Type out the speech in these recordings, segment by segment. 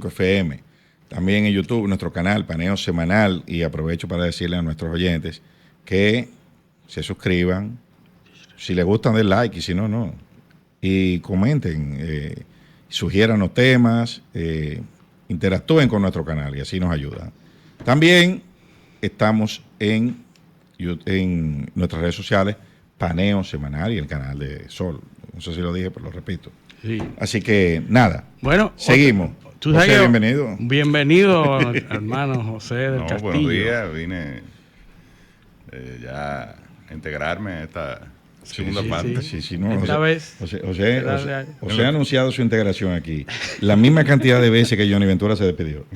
100.5 FM. También en YouTube, nuestro canal Paneo Semanal. Y aprovecho para decirle a nuestros oyentes que se suscriban. Si les gustan, den like, y si no, no. Y comenten, sugieran los temas, interactúen con nuestro canal y así nos ayudan. También estamos en nuestras redes sociales, Paneo Semanal y el canal de Sol. No sé si lo dije, pero lo repito. Sí. Así que nada. Bueno, seguimos. José, bienvenido. Bienvenido, hermano José del Castillo. Buenos días. Vine ya a integrarme a esta segunda parte. Sí, no, esta vez. José ha anunciado su integración aquí la misma cantidad de veces que Johnny Ventura se despidió.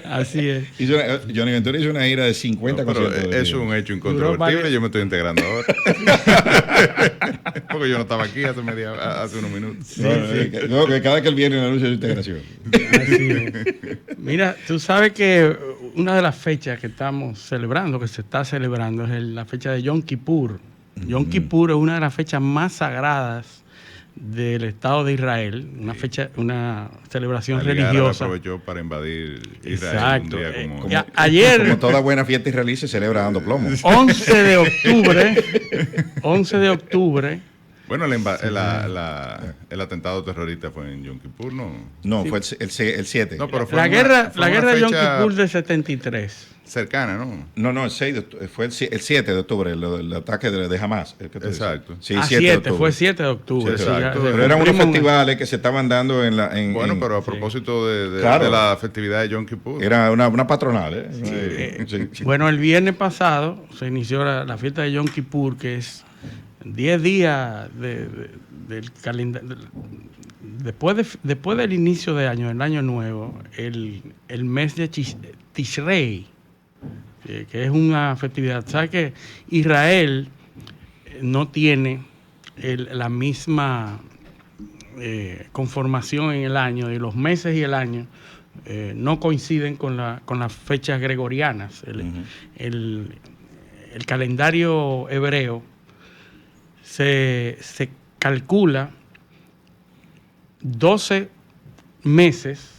Así es. Johnny Ventura hizo una gira de 50 conciertos. Es un hecho incontrovertible. Yo me estoy integrando ahora. Porque yo no estaba aquí hace unos minutos. Que cada vez que él viene anuncia su integración. Así es. Mira, tú sabes que una de las fechas que estamos celebrando, que se está celebrando, es la fecha de Yom Kippur. Yom Kippur es una de las fechas más sagradas del Estado de Israel, una celebración religiosa. Aprovechó para invadir Israel. Exacto. Un día Ayer, como toda buena fiesta israelí, se celebra dando plomo. 11 de octubre. Bueno, el atentado terrorista fue en Yom Kippur, ¿no? No, sí. Fue el 7. No, pero fue la guerra de Yom Kippur del 73. Cercana, ¿no? No, el 6 fue el 7 de octubre, el ataque de Hamas. Exacto. Sí, 7 fue 7 de octubre. Sí, exacto. Pero eran unos festivales que se estaban dando pero a propósito de la festividad de Yom Kippur. Era una patronal, ¿eh? Sí. Bueno, el viernes pasado se inició la fiesta de Yom Kippur, que es 10 días del calendario. Después del inicio de año, el año nuevo, el mes de Tishrei, que es una festividad. ¿Sabes que Israel no tiene la misma conformación en el año, y los meses y el año no coinciden con las fechas gregorianas? El calendario hebreo se calcula 10 meses,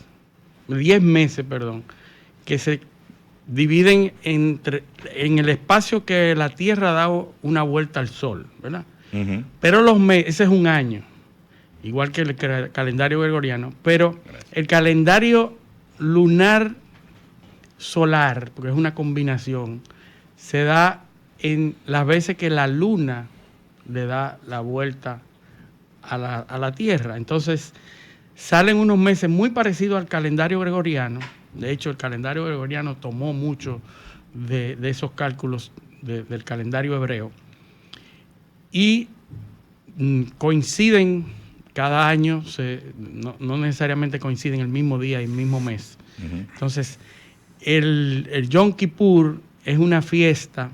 que se dividen en el espacio que la Tierra da una vuelta al Sol, ¿verdad? Uh-huh. Pero los meses, ese es un año, igual que el calendario gregoriano, pero el calendario lunar solar, porque es una combinación, se da en las veces que la luna le da la vuelta a la Tierra. Entonces salen unos meses muy parecidos al calendario gregoriano. De hecho, el calendario gregoriano tomó mucho de esos cálculos del calendario hebreo. Y coinciden cada año, no necesariamente coinciden el mismo día y el mismo mes. Uh-huh. Entonces, el Yom Kippur es una fiesta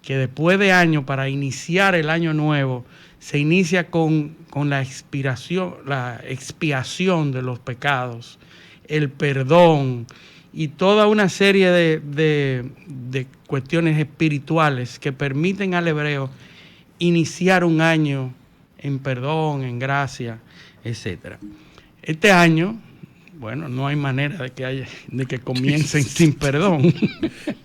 que después de año, para iniciar el año nuevo, se inicia con la expiación de los pecados, el perdón y toda una serie de cuestiones espirituales que permiten al hebreo iniciar un año en perdón, en gracia, etc. Este año, bueno, no hay manera de que comiencen sin perdón.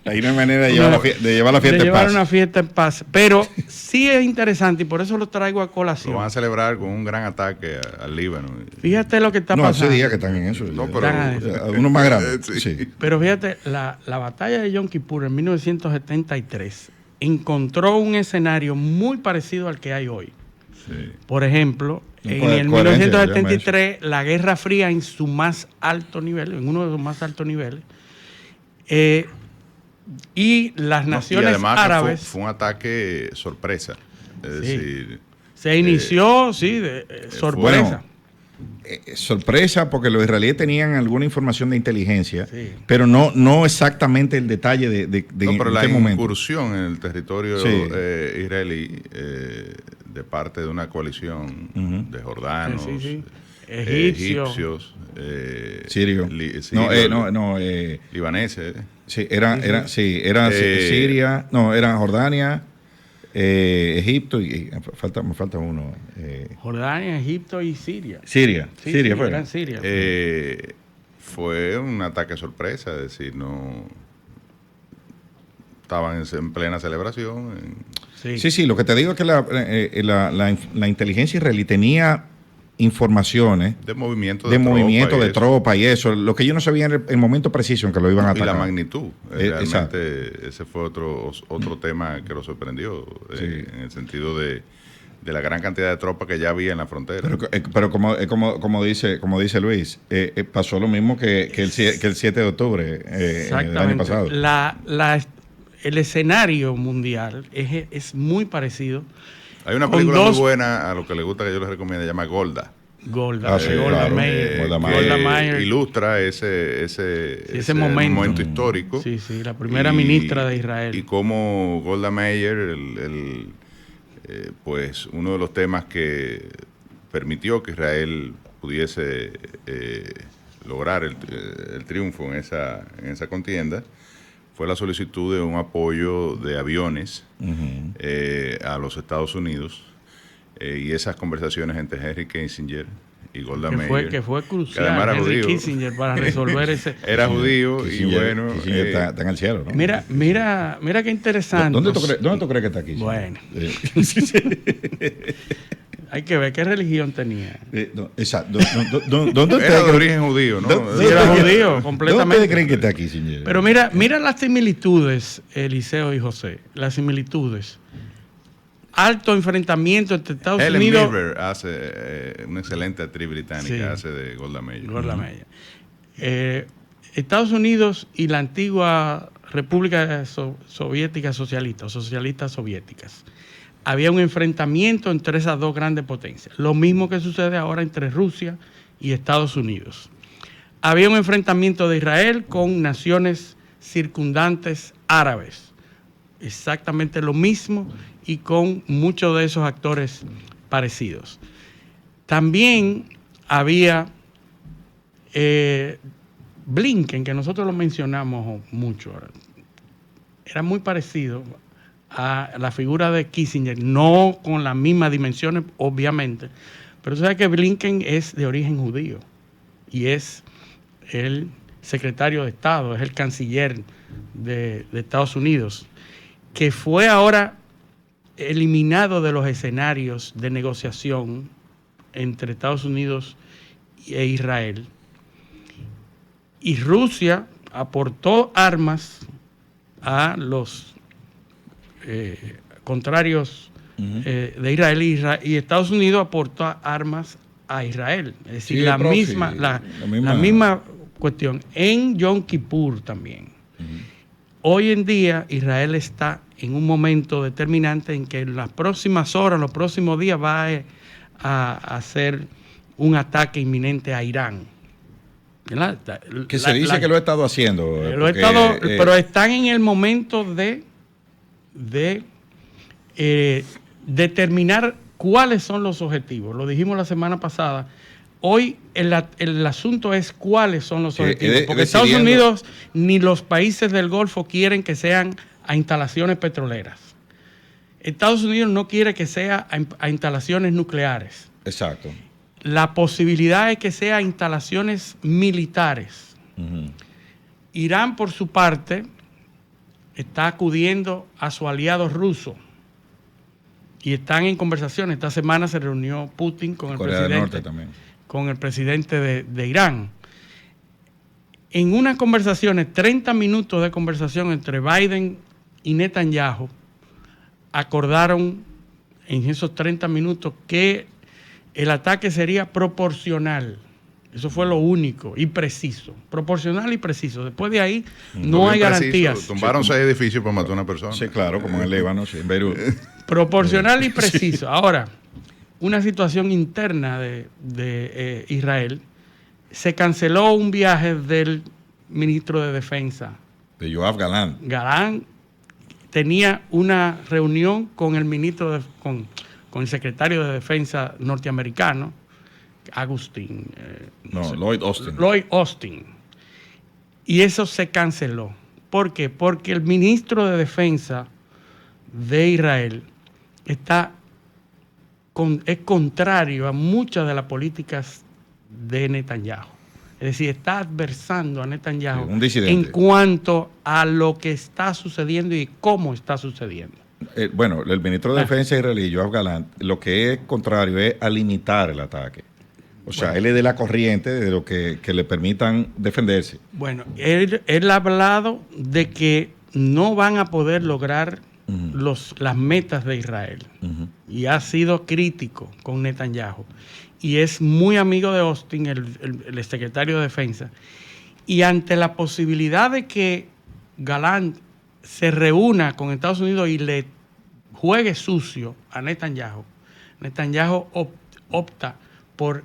Ahí no hay manera de llevar la fiesta en paz. Una fiesta en paz. Pero sí es interesante y por eso lo traigo a colación. Lo van a celebrar con un gran ataque al Líbano. Fíjate lo que está pasando. No, hace días que están en eso. No, pero uno más grande. Sí. Pero fíjate, la batalla de Yom Kippur en 1973 encontró un escenario muy parecido al que hay hoy. Sí. Por ejemplo, en el 1973, la Guerra Fría en su más alto nivel, en uno de sus más altos niveles, y las naciones árabes... Fue un ataque sorpresa. Es decir... Se inició, de sorpresa. Sorpresa porque los israelíes tenían alguna información de inteligencia, pero no exactamente el detalle de pero la incursión en el territorio israelí de parte de una coalición de jordanos, egipcios, sirios, libaneses. Sí, eran Siria, eran Jordania, Egipto y me falta uno. Jordania, Egipto y Siria. Siria fue. Gran Siria. Fue un ataque sorpresa, es decir, no estaban en plena celebración. Sí, lo que te digo es que la inteligencia israelí tenía informaciones de movimiento de tropa y eso, lo que yo no sabía en el momento preciso en que lo iban a atacar. Y la magnitud, realmente exacto. Ese fue otro tema que lo sorprendió, en el sentido de la gran cantidad de tropas que ya había en la frontera. Pero como dice Luis, pasó lo mismo que el 7 de octubre del año pasado. El escenario mundial es muy parecido. Hay una película muy buena, a lo que le gusta, que yo les recomiendo, se llama Golda. Golda Meir. Ilustra ese momento histórico. Sí, la primera ministra de Israel. Y cómo Golda Meir, pues uno de los temas que permitió que Israel pudiese lograr el triunfo en esa contienda, fue la solicitud de un apoyo de aviones a los Estados Unidos, y esas conversaciones entre Henry Kissinger y Golda Meir. Que fue crucial, Henry Kissinger, para resolver ese... Era judío Kissinger, y bueno... Kissinger está en el cielo, ¿no? Mira qué interesante. ¿Dónde tú crees que está Kissinger? Bueno. Hay que ver qué religión tenía. Exacto. Era de origen judío, ¿no? Sí, era judío, completamente. ¿Dónde ustedes creen que está Kissinger? Pero mira las similitudes, Eliseo y José. Las similitudes. Alto enfrentamiento entre Estados Unidos... Helen Mirren hace una excelente actriz británica, hace de Golda Meir. Estados Unidos y la antigua República Soviética Socialista, o socialistas soviéticas. Había un enfrentamiento entre esas dos grandes potencias. Lo mismo que sucede ahora entre Rusia y Estados Unidos. Había un enfrentamiento de Israel con naciones circundantes árabes. Exactamente lo mismo y con muchos de esos actores parecidos. También había Blinken, que nosotros lo mencionamos mucho. Era muy parecido a la figura de Kissinger, no con las mismas dimensiones, obviamente, pero sabe que Blinken es de origen judío y es el secretario de Estado, es el canciller de Estados Unidos, que fue ahora eliminado de los escenarios de negociación entre Estados Unidos e Israel. Y Rusia aportó armas a los contrarios de Israel, y Estados Unidos aportó armas a Israel. Es decir, la misma cuestión. En Yom Kippur también. Hoy en día Israel está en un momento determinante en que en las próximas horas, los próximos días, va a hacer un ataque inminente a Irán. Que se dice que lo ha estado haciendo. Pero están en el momento de determinar cuáles son los objetivos. Lo dijimos la semana pasada. Hoy el asunto es cuáles son los objetivos. Porque Estados Unidos ni los países del Golfo quieren que sean a instalaciones petroleras. Estados Unidos no quiere que sea a instalaciones nucleares. Exacto. La posibilidad es que sea a instalaciones militares. Irán, por su parte, está acudiendo a su aliado ruso y están en conversaciones. Esta semana se reunió Putin con el presidente de Irán. En unas conversaciones, 30 minutos de conversación entre Biden y Netanyahu, acordaron en esos 30 minutos que el ataque sería proporcional. Eso fue lo único y preciso. Proporcional y preciso. Después de ahí no hay garantías. Tumbaron 6 edificios para matar a una persona. Sí, claro, como en el Líbano, en Beirut. Proporcional y preciso. Ahora, una situación interna de Israel. Se canceló un viaje del ministro de Defensa. De Yoav Galán. Galán tenía una reunión con el ministro, con el secretario de Defensa norteamericano, Lloyd Austin. Lloyd Austin. Y eso se canceló. ¿Por qué? Porque el ministro de Defensa de Israel es contrario a muchas de las políticas de Netanyahu. Es decir, está adversando a Netanyahu un disidente en cuanto a lo que está sucediendo y cómo está sucediendo. Bueno, el ministro de Defensa israelí, Yoav Gallant, lo que es contrario es a limitar el ataque. O sea, él es de la corriente de lo que le permitan defenderse. Bueno, él ha hablado de que no van a poder lograr las metas de Israel. Y ha sido crítico con Netanyahu. Y es muy amigo de Austin, el secretario de Defensa. Y ante la posibilidad de que Gallant se reúna con Estados Unidos y le juegue sucio a Netanyahu, Netanyahu opta por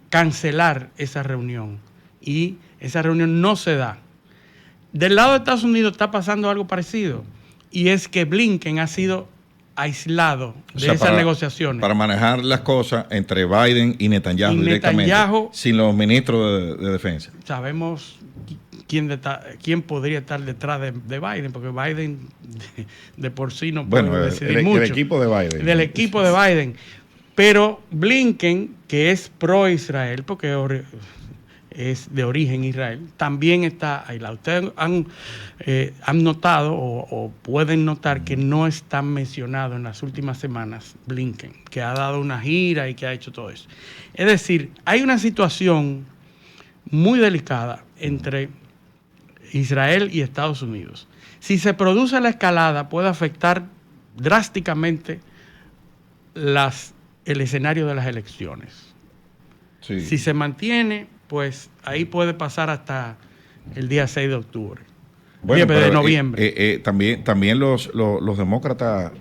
cancelar esa reunión. Y esa reunión no se da. Del lado de Estados Unidos está pasando algo parecido. Y es que Blinken ha sido aislado de esas negociaciones. Para manejar las cosas entre Biden y Netanyahu directamente, sin los ministros de defensa. Sabemos quién podría estar detrás de Biden, porque Biden de por sí no puede decidir mucho. El equipo de Biden. Del equipo de Biden. Pero Blinken, que es pro-Israel, porque es de origen Israel, también está aislado. Ustedes han notado o pueden notar que no está mencionado en las últimas semanas Blinken, que ha dado una gira y que ha hecho todo eso. Es decir, hay una situación muy delicada entre Israel y Estados Unidos. Si se produce la escalada, puede afectar drásticamente el escenario de las elecciones. Sí. Si se mantiene, pues ahí puede pasar hasta el día 6 de octubre. Bueno, de noviembre. También los demócratas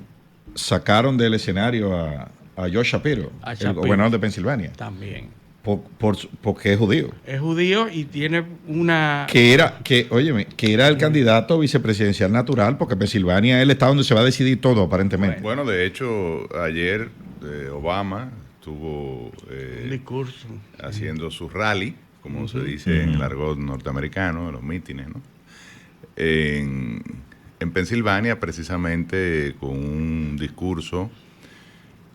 sacaron del escenario a Josh Shapiro, el gobernador de Pensilvania. También. Porque es judío. Es judío y tiene una... Que era el candidato vicepresidencial natural, porque Pensilvania es el estado donde se va a decidir todo, aparentemente. Bueno, de hecho, ayer Obama estuvo un discurso haciendo su rally, como se dice en el argot norteamericano, de los mítines, ¿no? En Pensilvania, precisamente con un discurso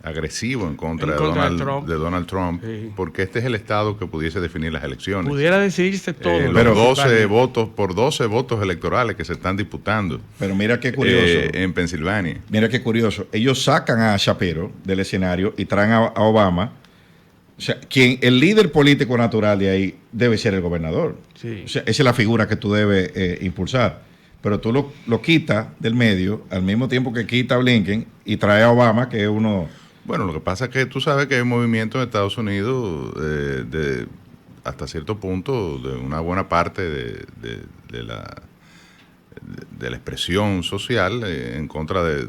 agresivo en contra de Donald Trump, sí. Porque este es el estado que pudiese definir las elecciones. Pudiera decidirse todo. Pero 12 votos electorales que se están disputando. Pero mira qué curioso. En Pensilvania. Mira qué curioso. Ellos sacan a Shapiro del escenario y traen a Obama. O sea, el líder político natural de ahí debe ser el gobernador. Sí. O sea, esa es la figura que tú debes impulsar. Pero tú lo quitas del medio al mismo tiempo que quita a Blinken y trae a Obama, que es uno... Bueno, lo que pasa es que tú sabes que hay un movimiento en Estados Unidos hasta cierto punto de una buena parte de la expresión social en contra de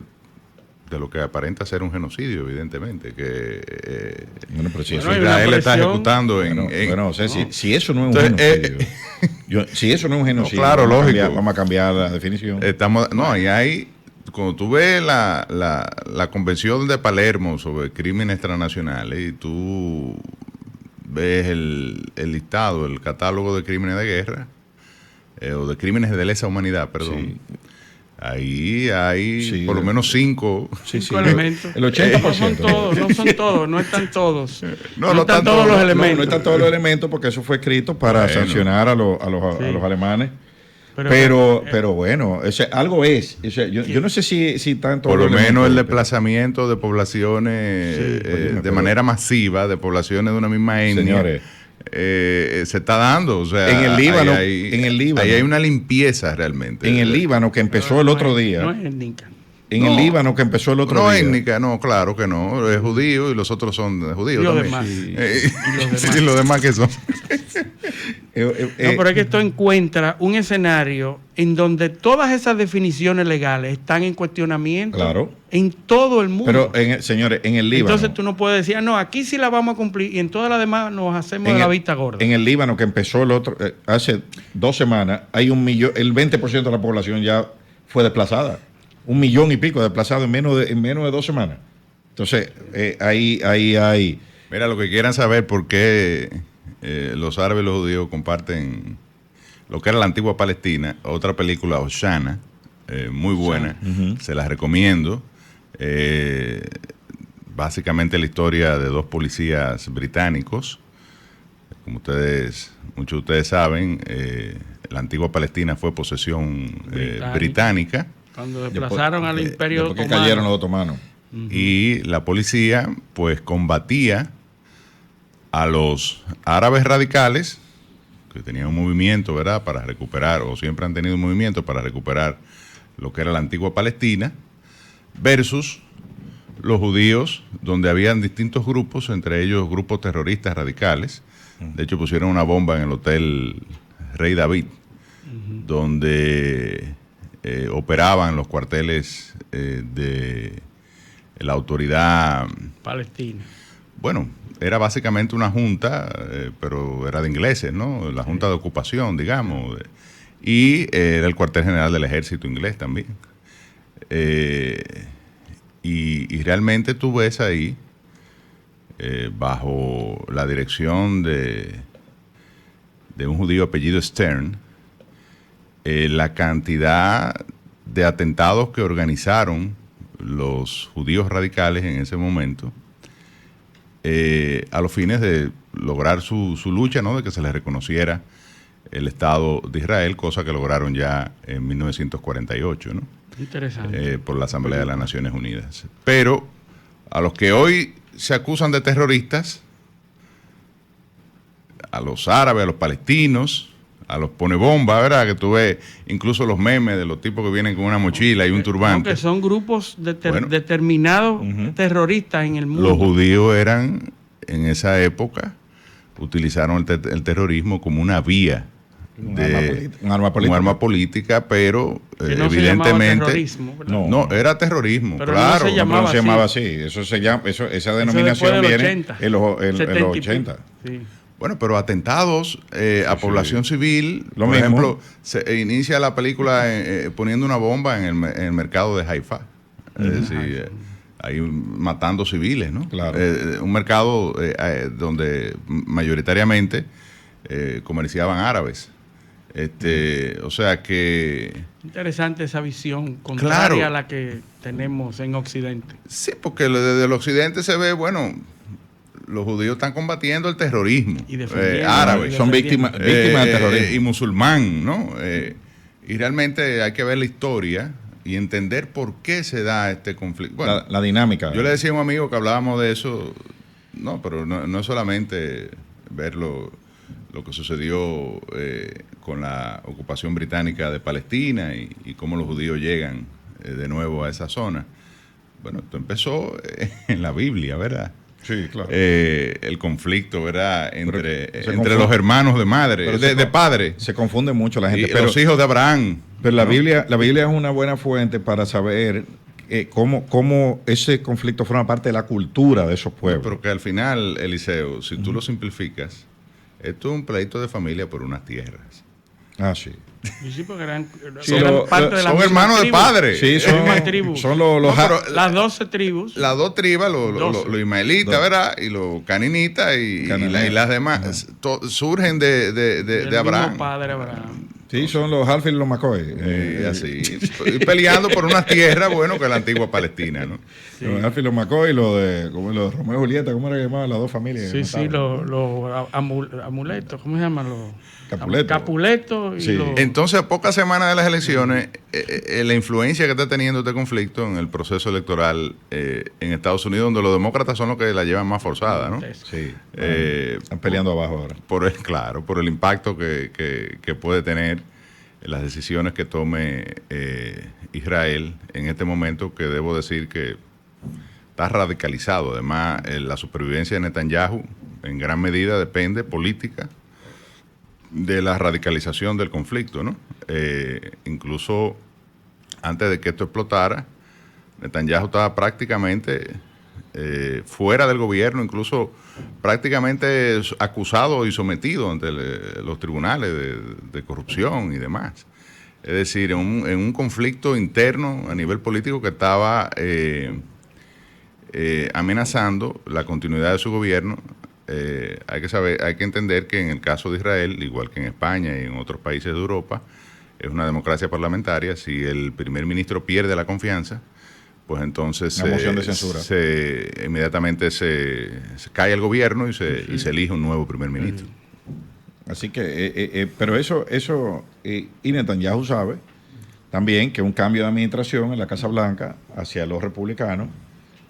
lo que aparenta ser un genocidio, evidentemente, que Israel está ejecutando si eso no es un genocidio, si eso no es un genocidio, claro, lógico. Vamos a cambiar la definición. Y hay... Cuando tú ves la Convención de Palermo sobre crímenes transnacionales y tú ves el listado, el catálogo de crímenes de guerra, o de crímenes de lesa humanidad, perdón, sí. Ahí hay por lo menos 5 elementos. El 80%. No son todos, no están todos. No están todos los elementos. No están todos los elementos porque eso fue escrito para sancionar a los alemanes. Pero bueno, algo es. Yo no sé si tanto... Por lo menos el desplazamiento de poblaciones de manera masiva, de poblaciones de una misma etnia. Señores, se está dando. O sea, en el Líbano, ahí hay una limpieza realmente. En el Líbano, que empezó el otro día. No es étnica. En el Líbano, que empezó el otro día. No étnica, no, claro que no. Es judío y los otros son judíos. Y los también. demás. Y los demás que son. No, pero es que esto encuentra un escenario en donde todas esas definiciones legales están en cuestionamiento. Claro. En todo el mundo. Pero, señores, en el Líbano... Entonces tú no puedes decir, no, aquí sí la vamos a cumplir y en todas las demás nos hacemos de la vista gorda. En el Líbano, que empezó hace 2 semanas, hay el 20% de la población ya fue desplazada. 1 millón y pico desplazados en menos de 2 semanas. Entonces, ahí hay... Mira, lo que quieran saber por qué los árabes y los judíos comparten lo que era la antigua Palestina, otra película, Oshana, muy buena, se la recomiendo. básicamente la historia de dos policías británicos. Como muchos de ustedes saben, la antigua Palestina fue posesión británica. Cuando desplazaron al Imperio Otomano. Otomano. Cayeron los otomanos. Y la policía, pues, combatía a los árabes radicales, que tenían un movimiento, ¿verdad?, para recuperar, o siempre han tenido un movimiento para recuperar lo que era la antigua Palestina, versus los judíos, donde habían distintos grupos, entre ellos grupos terroristas radicales. De hecho, pusieron una bomba en el Hotel Rey David, donde operaban los cuarteles de la autoridad palestina. Bueno, era básicamente una junta, pero era de ingleses, ¿no? La junta de ocupación, digamos. Y era el cuartel general del ejército inglés también. Y realmente tú ves ahí, bajo la dirección de un judío apellido Stern, la cantidad de atentados que organizaron los judíos radicales en ese momento, a los fines de lograr su lucha, ¿no?, de que se les reconociera el Estado de Israel, cosa que lograron ya en 1948, ¿no? Interesante. Por la Asamblea de las Naciones Unidas. Pero a los que hoy se acusan de terroristas, a los árabes, a los palestinos, a los pone bomba, ¿verdad? Que tú ves incluso los memes de los tipos que vienen con una mochila y un turbante. Que son grupos determinados terroristas en el mundo. Los judíos eran, en esa época, utilizaron el terrorismo como una vía. Un arma política, pero no evidentemente no era terrorismo, pero claro, no se llamaba así. Esa denominación viene en los 80. Sí. Bueno, pero atentados a población civil, Lo por mismo. ejemplo, se inicia la película poniendo una bomba en el mercado de Haifa, es decir, ahí matando civiles, ¿no? Claro. Un mercado donde mayoritariamente comerciaban árabes. O sea que... Interesante esa visión contraria claro, a la que tenemos en Occidente. Sí, porque desde el Occidente se ve, bueno, los judíos están combatiendo el terrorismo. Y defendiendo, árabes. Son víctimas del terrorismo. Y musulmán, ¿no? Y realmente hay que ver la historia y entender por qué se da este conflicto. Bueno, la dinámica. Yo le decía a un amigo que hablábamos de eso, no, pero no es solamente ver lo que sucedió con la ocupación británica de Palestina y cómo los judíos llegan de nuevo a esa zona. Bueno, esto empezó en la Biblia, ¿verdad? Sí, claro. El conflicto, ¿verdad?, entre los hermanos de madre, de padre. Se confunde mucho la gente. Pero los hijos de Abraham. Pero la Biblia es una buena fuente para saber cómo ese conflicto forma parte de la cultura de esos pueblos. Pero que al final, Eliseo, si tú lo simplificas, esto es un pleito de familia por unas tierras. Ah, sí. Sí, porque eran parte de son hermanos de padre. Sí, son las 12 tribus. Las dos tribus, los ismaelitas, ¿verdad? Y los caninitas y las demás, surgen de Abraham. Padre Abraham. Sí, son los Halford y los McCoy. Así. Y peleando por unas tierras, bueno, que la antigua Palestina, ¿no? Sí. Los Halford y los McCoy, los de Romeo y Julieta, ¿cómo era que llamaban las dos familias? Sí, los amuletos, ¿cómo se llaman? Los Capuletos. Y Entonces, a pocas semanas de las elecciones, la influencia que está teniendo este conflicto en el proceso electoral en Estados Unidos, donde los demócratas son los que la llevan más forzada, ¿no? Sí. Están peleando abajo ahora. Por el impacto que puede tener las decisiones que tome Israel en este momento, que debo decir que está radicalizado. Además, la supervivencia de Netanyahu en gran medida depende política de la radicalización del conflicto, ¿no? Incluso antes de que esto explotara, Netanyahu estaba prácticamente fuera del gobierno, incluso prácticamente acusado y sometido ante los tribunales de corrupción y demás. Es decir, en un conflicto interno a nivel político que estaba amenazando la continuidad de su gobierno. Hay que entender que en el caso de Israel, igual que en España y en otros países de Europa, es una democracia parlamentaria. Si el primer ministro pierde la confianza, pues entonces una moción de censura. Inmediatamente se cae el gobierno y se elige un nuevo primer ministro. Así que, pero eso y Netanyahu sabe también que un cambio de administración en la Casa Blanca hacia los republicanos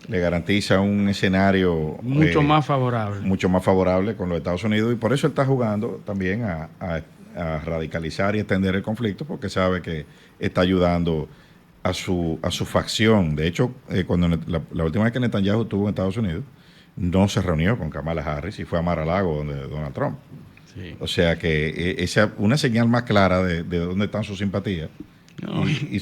le garantiza un escenario mucho más favorable con los Estados Unidos, y por eso él está jugando también a radicalizar y extender el conflicto, porque sabe que está ayudando a su facción. De hecho, cuando la última vez que Netanyahu estuvo en Estados Unidos, no se reunió con Kamala Harris y fue a Mar-a-Lago, donde Donald Trump. Sí. O sea que esa una señal más clara de dónde están sus simpatías, no. y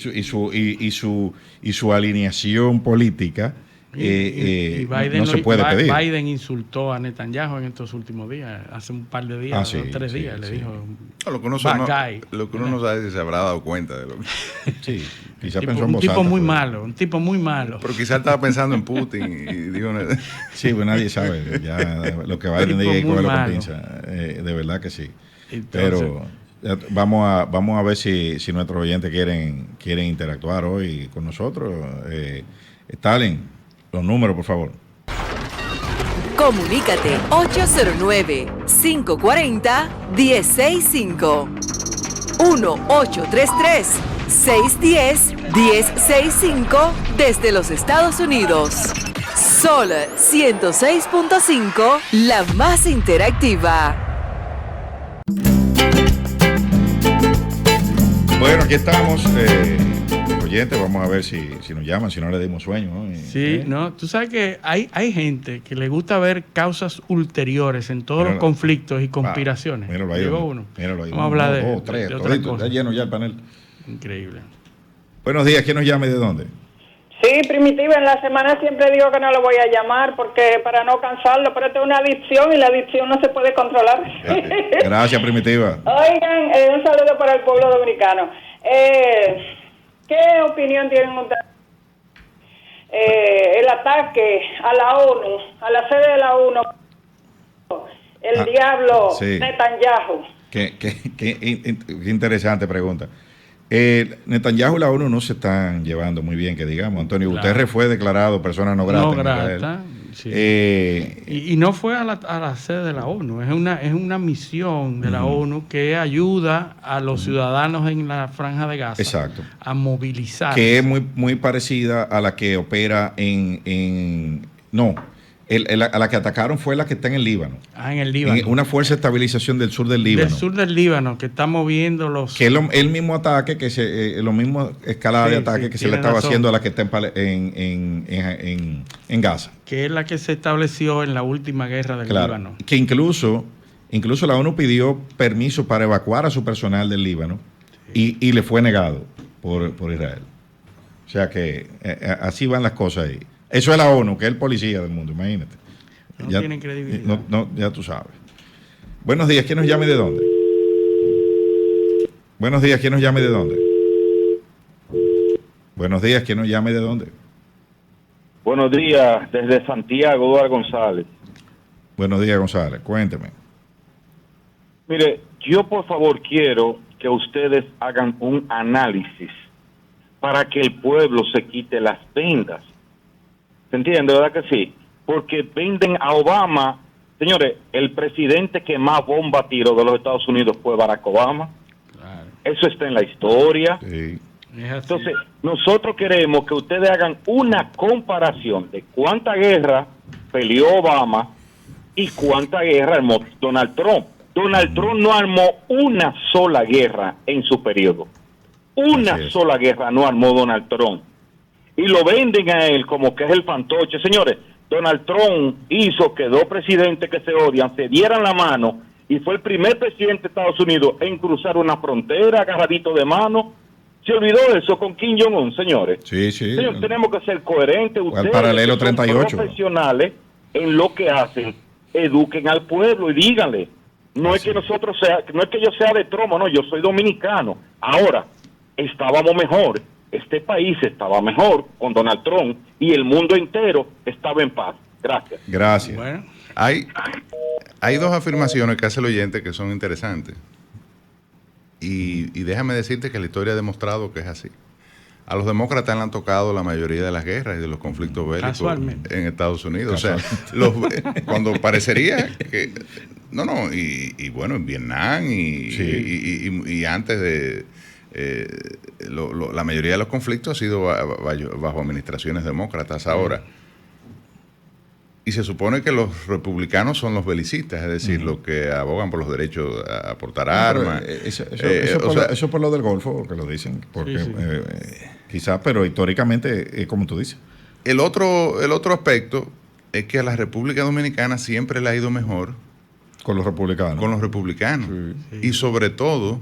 su alineación política. Biden no se puede pedir. Biden insultó a Netanyahu en estos últimos días, hace un par de días, 3 días, le dijo. Lo que uno no sabe si se habrá dado cuenta de lo que. Sí, quizás pensó en un tipo muy malo, un tipo muy malo. Pero quizás estaba pensando en Putin y dijo. Sí, pues nadie sabe. Ya lo que Biden diga y cogerlo con pinza. De verdad que sí. Entonces, pero vamos a ver si nuestros oyentes quieren interactuar hoy con nosotros. Stalin, los números, por favor. Comunícate 809-540-1065. 1-833-610-1065 desde los Estados Unidos. Sol 106.5, la más interactiva. Bueno, aquí estamos. Oyentes, vamos a ver si nos llaman, si no le dimos sueño, ¿no? Sí, no, tú sabes que hay gente que le gusta ver causas ulteriores en todos los conflictos y conspiraciones. Míralo ahí. Llegó uno. Míralo ahí. Vamos a hablar de tres, otra cosa. Está lleno ya el panel. Increíble. Buenos días, ¿quién nos llama y de dónde? Sí, Primitiva, en la semana siempre digo que no lo voy a llamar porque para no cansarlo, pero esto es una adicción y la adicción no se puede controlar. Gracias, Primitiva. Oigan, un saludo para el pueblo dominicano. ¿Qué opinión tienen ustedes? El ataque a la ONU, a la sede de la ONU, el diablo sí. Netanyahu. Qué interesante pregunta. Netanyahu y la ONU no se están llevando muy bien, que digamos. Antonio, claro. Guterres fue declarado persona no grata. No grata, sí. Y no fue a la sede de la ONU, es una misión de la ONU que ayuda a los ciudadanos en la Franja de Gaza. Exacto. A movilizar. Que es muy parecida a la que opera a la que atacaron fue la que está en el Líbano. En el Líbano. Una fuerza de estabilización del sur del Líbano. Del sur del Líbano, que está moviendo los... Que es el mismo ataque, lo mismo escalada de ataque que se le estaba haciendo a la que está en Gaza. Que es la que se estableció en la última guerra del Líbano. Que incluso la ONU pidió permiso para evacuar a su personal del Líbano y le fue negado por Israel. O sea que así van las cosas ahí. Eso es la ONU, que es el policía del mundo, imagínate. No tienen credibilidad. Ya tú sabes. Buenos días, ¿quién nos llama y de dónde? Buenos días, ¿quién nos llama y de dónde? Buenos días, ¿quién nos llama y de dónde? Buenos días, desde Santiago, Eduardo González. Buenos días, González, cuénteme. Mire, yo por favor quiero que ustedes hagan un análisis para que el pueblo se quite las vendas. ¿Se entiende, verdad que sí? Porque venden a Obama. Señores, el presidente que más bomba tiró de los Estados Unidos fue Barack Obama. Claro. Eso está en la historia. Sí. Entonces, nosotros queremos que ustedes hagan una comparación de cuánta guerra peleó Obama y cuánta guerra armó Donald Trump. Donald Trump no armó una sola guerra en su periodo. Una sola guerra no armó Donald Trump. Y lo venden a él como que es el fantoche. Señores, Donald Trump hizo que dos presidentes que se odian se dieran la mano y fue el primer presidente de Estados Unidos en cruzar una frontera agarradito de mano. ¿Se olvidó eso con Kim Jong-un, señores? Sí. Señores, tenemos que ser coherentes. Ustedes, al paralelo 38. Profesionales en lo que hacen, eduquen al pueblo y díganle. No es que no es que yo sea de Tromo, no, yo soy dominicano. Ahora, estábamos mejor. Este país estaba mejor con Donald Trump y el mundo entero estaba en paz. Gracias. Bueno, hay dos afirmaciones que hace el oyente que son interesantes. Y déjame decirte que la historia ha demostrado que es así. a los demócratas le han tocado la mayoría de las guerras y de los conflictos bélicos Casualmente. en Estados Unidos. O sea, cuando parecería que... y bueno, en Vietnam y antes de... la mayoría de los conflictos ha sido bajo administraciones demócratas ahora. Y se supone que los republicanos son los belicistas, es decir, los que abogan por los derechos a portar armas. Eso por lo del Golfo, que lo dicen, porque quizás, pero históricamente es como tú dices. El otro aspecto es que a la República Dominicana siempre le ha ido mejor con los republicanos. Sí. Y sobre todo,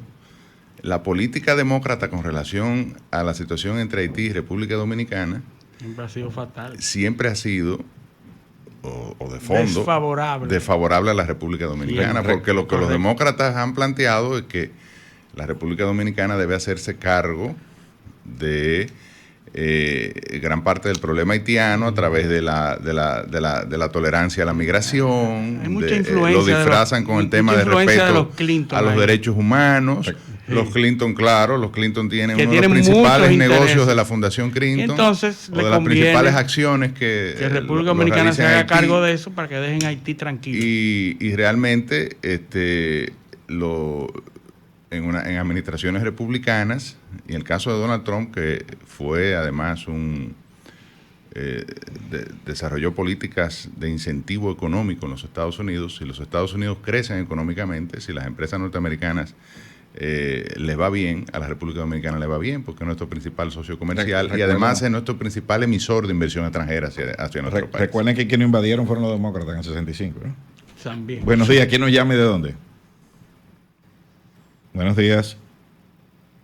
la política demócrata con relación a la situación entre Haití y República Dominicana siempre ha sido fatal. Siempre ha sido o de fondo desfavorable a la República Dominicana, porque lo que los demócratas han planteado es que la República Dominicana debe hacerse cargo de gran parte del problema haitiano a través de la tolerancia a la migración. Hay mucha influencia lo disfrazan con el tema de respeto a los derechos humanos. Sí. Los Clinton tienen uno de los principales negocios de la Fundación Clinton. Entonces, o de las principales acciones que República Dominicana se haga cargo de eso para que dejen a Haití tranquilo. Y realmente en administraciones republicanas, y en el caso de Donald Trump, que fue además desarrolló políticas de incentivo económico en los Estados Unidos. Si los Estados Unidos crecen económicamente, si las empresas norteamericanas les va bien, a la República Dominicana le va bien, porque es nuestro principal socio comercial y además es nuestro principal emisor de inversión extranjera hacia nuestro país. Recuerden que quienes invadieron fueron los demócratas en el 65, ¿no? También. Buenos días, ¿quién nos llama y de dónde? Buenos días.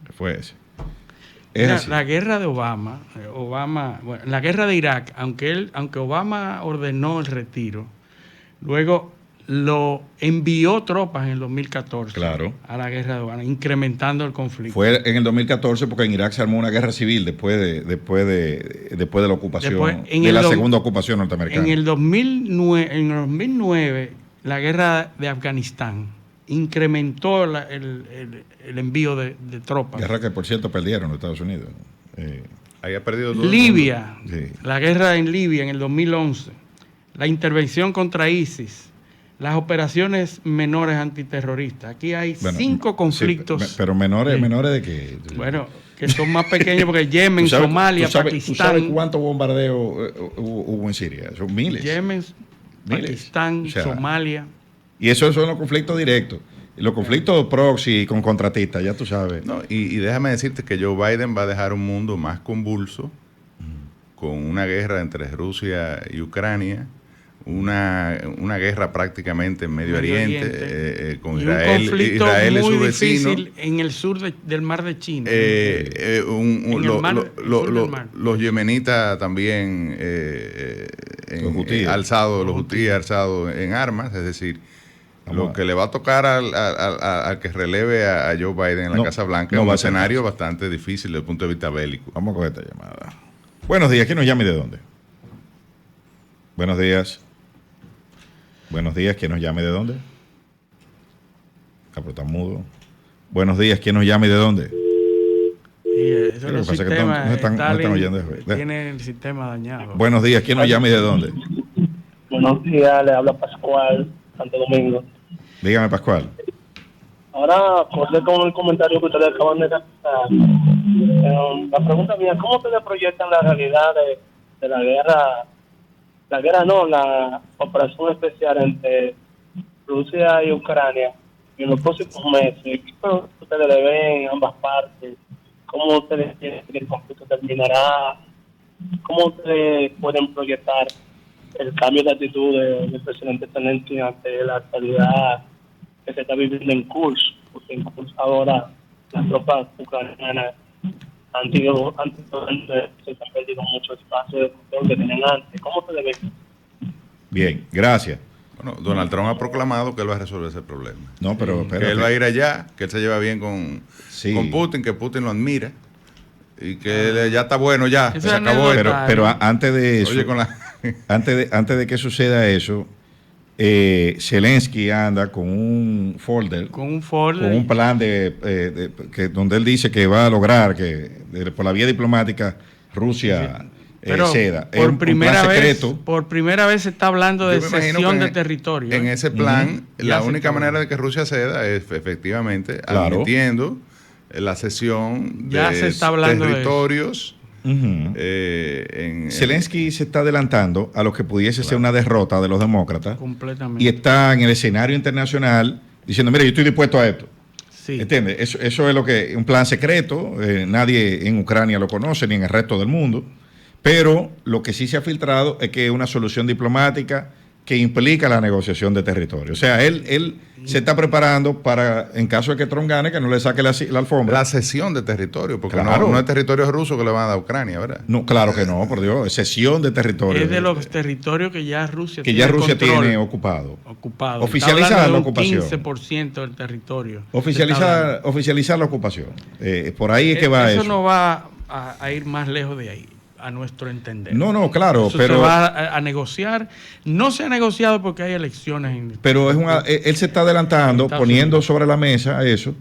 ¿Qué fue ese? La guerra de Obama, bueno, la guerra de Irak, aunque Obama ordenó el retiro, luego lo envió tropas en el 2014 a la guerra de Obama, incrementando el conflicto. Fue en el 2014 porque en Irak se armó una guerra civil después de la ocupación, segunda ocupación norteamericana. En el 2009, la guerra de Afganistán incrementó el envío de tropas. Guerra que, por cierto, perdieron los Estados Unidos. Ahí ha perdido todo Libia, sí. La guerra en Libia en el 2011, la intervención contra ISIS, las operaciones menores antiterroristas. Aquí hay 5 conflictos. Sí, pero menores de qué? Bueno, que son más pequeños porque Yemen, Somalia, Pakistán. ¿Tú sabes cuántos bombardeos hubo en Siria? Son miles. Yemen, Pakistán, Somalia. Y esos son los conflictos directos. Y los conflictos proxy con contratistas, ya tú sabes. No, y déjame decirte que Joe Biden va a dejar un mundo más convulso con una guerra entre Rusia y Ucrania, una guerra prácticamente en Medio Oriente con Israel, un conflicto Israel muy y su vecino. difícil en el sur del mar de China. Los yemenitas también los hutíes alzados en armas, es decir, lo que le va a tocar al que releve a Joe Biden en la Casa Blanca es un escenario bastante difícil desde el punto de vista bélico. Vamos a coger esta llamada. Buenos días, ¿quién nos llama y de dónde? Buenos días. Buenos días, ¿quién nos llama y de dónde? Pero está mudo. Buenos días, ¿quién nos llama y de dónde? Eso es el sistema, no están oyendo eso. Tiene el sistema dañado. Buenos días, ¿quién nos llama y de dónde? Buenos días, le habla Pascual, Santo Domingo. Dígame, Pascual. Ahora, acorde con el comentario que ustedes acaban de dar, la pregunta mía, ¿cómo ustedes proyectan la realidad de la guerra? La operación especial entre Rusia y Ucrania en los próximos meses. ¿Cómo ustedes le ven en ambas partes? ¿Cómo ustedes piensan que el conflicto terminará? ¿Cómo ustedes pueden proyectar el cambio de actitud del presidente Zelensky ante la actualidad que se está viviendo en curso? Porque en curso ahora las tropas ucranianas han perdido mucho espacio de control que tenían antes. ¿Cómo se debe? Bien, gracias. Bueno, Donald Trump ha proclamado que él va a resolver ese problema. No, pero que él va a ir allá, que él se lleva bien con Putin, que Putin lo admira y que ya está bueno ya, se acabó. Pero antes de eso, antes de que suceda eso, Zelensky anda con un folder, con un plan donde él dice que va a lograr que por la vía diplomática Rusia ceda. Por primera vez se está hablando de cesión de territorio. En ese plan, la única manera de que Rusia ceda es efectivamente admitiendo la cesión de territorios. Zelensky se está adelantando a lo que pudiese ser una derrota de los demócratas. Completamente. Y está en el escenario internacional diciendo, mira, yo estoy dispuesto a esto. Sí. ¿Entiendes? Eso es lo que un plan secreto. Nadie en Ucrania lo conoce, ni en el resto del mundo. Pero lo que sí se ha filtrado es que es una solución diplomática que implica la negociación de territorio. O sea, él se está preparando para, en caso de que Trump gane, que no le saque la alfombra. La cesión de territorio, porque no es territorio ruso que le van a dar a Ucrania, ¿verdad? No, claro que no, por Dios, es cesión de territorio. Es de los territorios que ya Rusia tiene ocupado. Oficializar la ocupación. 15% del territorio. Oficializar la ocupación. Por ahí es que va eso. Eso no va a ir más lejos de ahí, a nuestro entender. No, claro, eso pero se va a negociar. No se ha negociado porque hay elecciones. Pero él se está adelantando, poniendo sobre la mesa eso,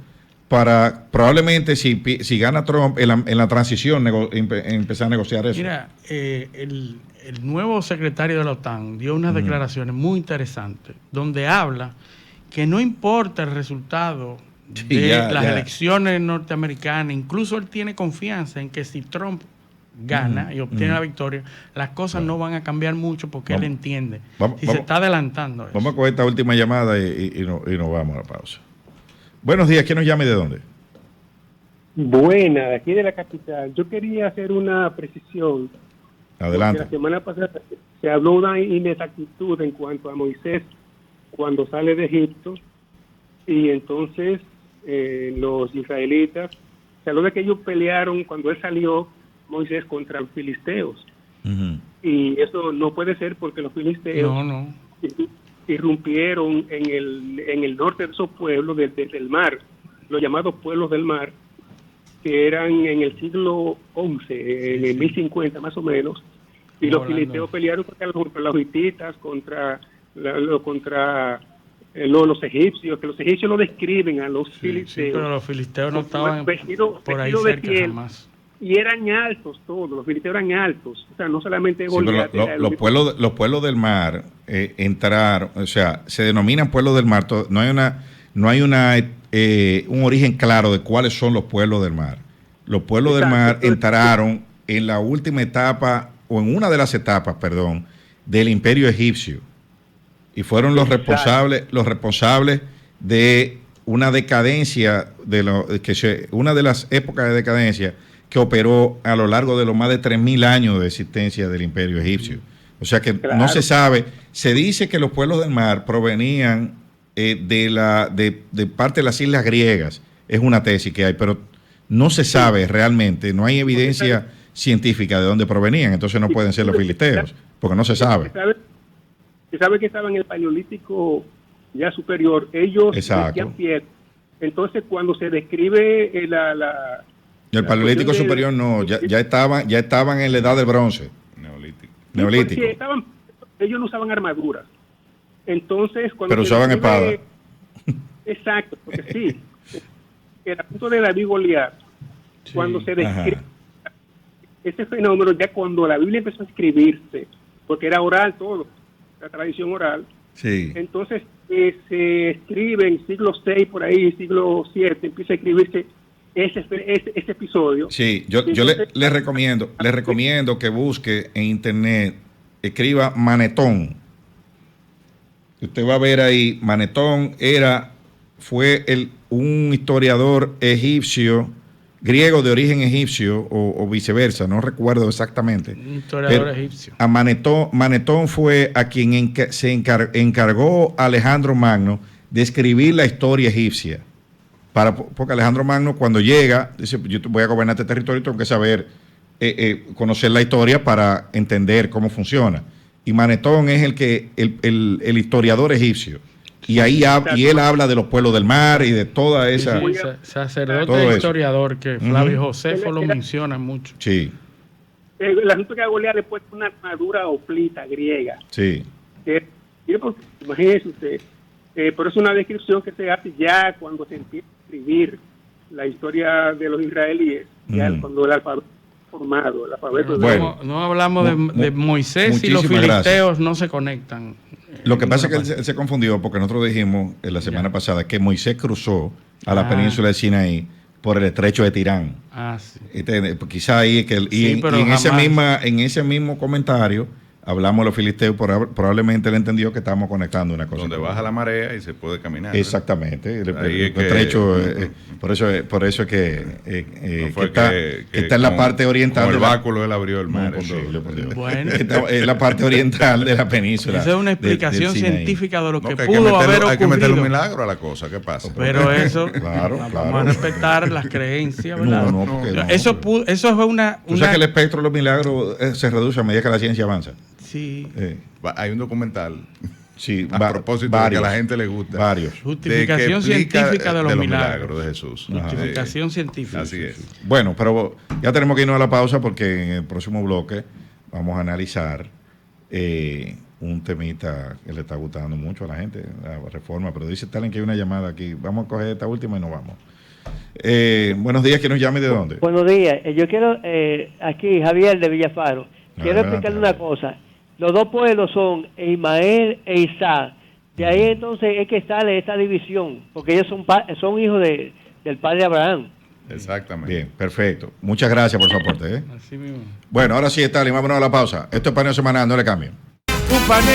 para probablemente si gana Trump en la transición empezar a negociar eso. Mira, el nuevo secretario de la OTAN dio unas declaraciones muy interesantes, donde habla que no importa el resultado de las elecciones norteamericanas, incluso él tiene confianza en que si Trump gana y obtiene la victoria, las cosas no van a cambiar mucho porque él entiende. Se está adelantando eso. Vamos a coger esta última llamada y nos vamos a la pausa. Buenos días, ¿quién nos llama y de dónde? Buena, de aquí de la capital. Yo quería hacer una precisión. Adelante. La semana pasada se habló una inexactitud en cuanto a Moisés cuando sale de Egipto, y entonces los israelitas, se habló de que ellos pelearon cuando él salió, Moisés, contra los filisteos. Y eso no puede ser porque los filisteos irrumpieron en el norte de esos pueblos del mar, los llamados pueblos del mar, que eran en el siglo XI, en el 1050 más o menos, y los filisteos pelearon contra los hititas, contra los egipcios, que los egipcios lo describen a los filisteos. Sí, pero los filisteos no estaban por ahí cerca de piel, jamás. Y eran altos todos, los filisteos eran altos, o sea, no solamente Goliat. Los pueblos del mar entraron, o sea, se denominan pueblos del mar. No hay un origen claro de cuáles son los pueblos del mar. Los pueblos del mar entraron en la última etapa, o en una de las etapas, perdón, del imperio egipcio, y fueron los responsables de una decadencia, una de las épocas de decadencia que operó a lo largo de los más de 3.000 años de existencia del imperio egipcio. O sea que no se sabe. Se dice que los pueblos del mar provenían de parte de las islas griegas. Es una tesis que hay, pero no se sabe realmente. No hay evidencia científica de dónde provenían. Entonces no pueden ser los filisteos, porque no se sabe. Se sabe que estaban en el Paleolítico ya superior. Ellos metían piedra. Entonces cuando se describe el Paleolítico superior no, ya estaban en la edad del bronce. Neolítico. Ellos no usaban armaduras. Entonces, pero usaban espada. Exacto, porque sí. El asunto de David y Goliat, cuando se describe ese fenómeno, ya cuando la Biblia empezó a escribirse, porque era oral todo, la tradición oral. Sí. Entonces, se escribe en siglo VI, por ahí, siglo VII, empieza a escribirse ese episodio. Sí, yo le recomiendo que busque en internet, escriba Manetón. Usted va a ver ahí, Manetón fue un historiador egipcio, griego de origen egipcio o viceversa, no recuerdo exactamente. Un historiador egipcio. A Manetón fue a quien se encargó Alejandro Magno de escribir la historia egipcia. Porque Alejandro Magno, cuando llega, dice: yo voy a gobernar este territorio, tengo que saber, conocer la historia para entender cómo funciona. Y Manetón es el historiador egipcio. Y él habla de los pueblos del mar y de toda esa... Sí, sacerdote historiador que Flavio Josefo lo menciona mucho. Sí. El asunto que a Goliat le puso una armadura oplita griega. Sí. Que Sí, porque imagínese usted, pero es una descripción que se hace ya cuando se empieza a escribir la historia de los israelíes, ya cuando el alfabeto formado, el alfabeto. Bueno, no hablamos de Moisés y los muchísimas filisteos no se conectan. Lo que pasa es que él se confundió porque nosotros dijimos en la semana pasada que Moisés cruzó a la península de Sinaí por el estrecho de Tirán. Sí. Quizá ahí es que en ese mismo comentario hablamos de los filisteos, probablemente él entendió que estábamos conectando una cosa. Donde baja la marea y se puede caminar. Exactamente. El estrecho, por eso es que está en la parte oriental. Como el báculo él abrió el mar. Bueno. Está en la parte oriental de la península. Esa es una explicación científica de lo que pudo haber ocurrido. Hay que meterle un milagro a la cosa. ¿Qué pasa? Pero eso, claro. vamos a respetar las creencias, ¿verdad? No. Eso es una... ¿Tú sabes que el espectro de los milagros se reduce a medida que la ciencia avanza? Sí. Hay un documental Sí, a propósito de que a la gente le gusta. Varios. Justificación científica de los milagros de Jesús. Justificación científica. Así es. Bueno, pero ya tenemos que irnos a la pausa porque en el próximo bloque vamos a analizar un temita que le está gustando mucho a la gente, la reforma. Pero dice Talen que hay una llamada aquí. Vamos a coger esta última y nos vamos. Buenos días, ¿quién nos llama y de dónde? Buenos días. Yo quiero, aquí, Javier de Villafaro. Quiero explicarle una cosa. Los dos pueblos son Ismael e Isaac. De ahí entonces es que sale esta división, porque ellos son hijos del padre Abraham. Exactamente. Bien, perfecto. Muchas gracias por su aporte. Así mismo. Bueno, ahora sí, Stalin, vámonos a la pausa. Esto es Paneo Semanal, no le cambien. Un paneo.